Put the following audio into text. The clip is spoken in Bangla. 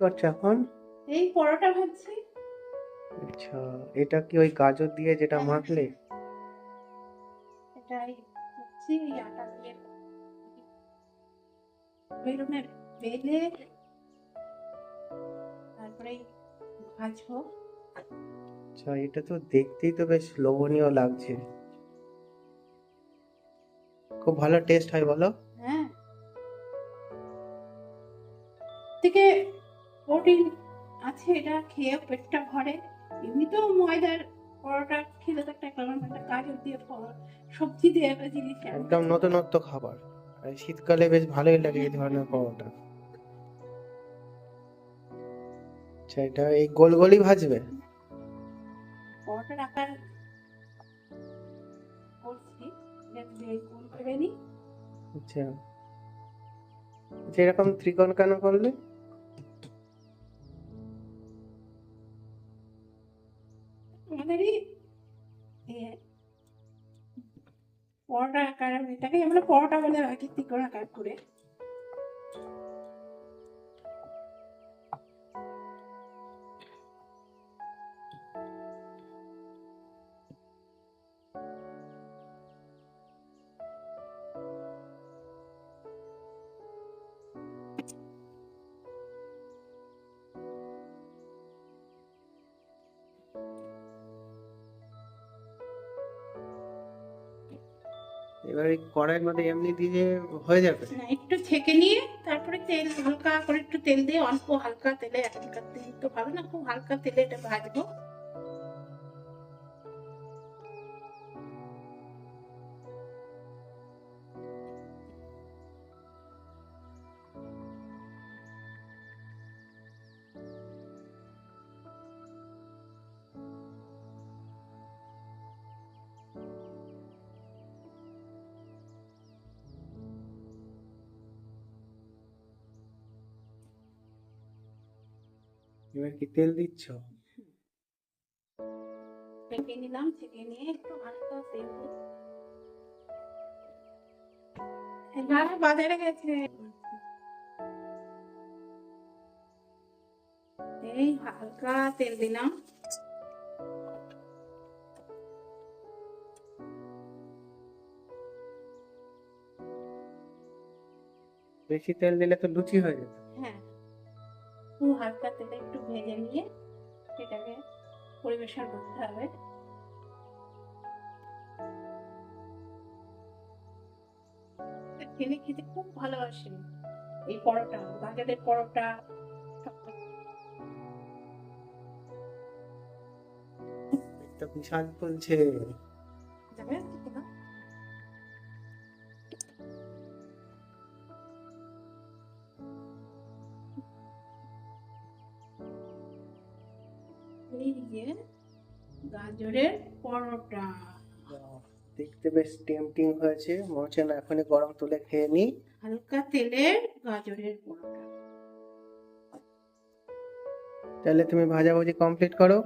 করছো এখন? এই পরোটা ভাজছি। আচ্ছা, এটা কি ওই গাজর দিয়ে যেটা হ্যাঁ, মাখলে? এটাই হচ্ছে এই আটা দিয়ে বেলুনের বেলে তারপরে ভাজবো। আচ্ছা, এটা তো দেখতেই তো বেশ লোভনীয় লাগছে। খুব ভালো টেস্ট হয় বলো? হ্যাঁ, থেকে প্রোটিন আছে, এটা খেয়ে পেটটা ভরে। এমনি তো ময়দার পরোটা খেলে তো একটা কেমন একটা গাজর দিয়ে সবজি দিয়ে একটা জিনিস একদম নতুনত্ব খাবার। আর শীতকালে বেশ ভালোই লাগে এই ধরনের পরোটা। আচ্ছা, এটা এই গোল গোলই ভাজবে? পরোটার আকার করছি, গোল করে নিই। আচ্ছা আচ্ছা, এরকম ত্রিকোণ কেন করলে? আমাদেরই পরোটা আকার, এটাকে আমরা পরোটা বলে রাখি ত্রিকোণ আকার করে। এবার এই কড়াইয়ের মধ্যে এমনি দিয়ে হয়ে যাবে? না, একটু ছেঁকে নিয়ে তারপরে তেল হালকা করে, একটু তেল দিয়ে অল্প হালকা তেলে, এখনকার তেল তো ভালো না, খুব হালকা তেলে এটা ভাজবো। এবার কি তেল দিচ্ছ? ছেঁকে নিলাম, ছেঁকে নিয়ে একটু হালকা তেল দিয়ে এবার বাজারে গেছে, এই হালকা তেল দিলাম। বেশি তেল দিলে তো লুচি হয়ে যেত। হ্যাঁ, খুব হালকা তেলে একটু ভেজে নিয়ে এটাকে পরিবেশন করতে হবে। খেলে খেতে খুব ভালোবাসে এই পরোটা, গাজরের পরোটা। একটা বিশাল ফুলছে। যাবে কিনা? এই যে গাজরের পরোটা। বাহ, দেখতে বেশ টেম্পটিং হয়েছে, মনে হচ্ছে না এখনই গরম তুলে খেয়ে নি। হালকা তেলের গাজরের পরোটা। তাহলে তুমি ভাজাভুজি কমপ্লিট করো।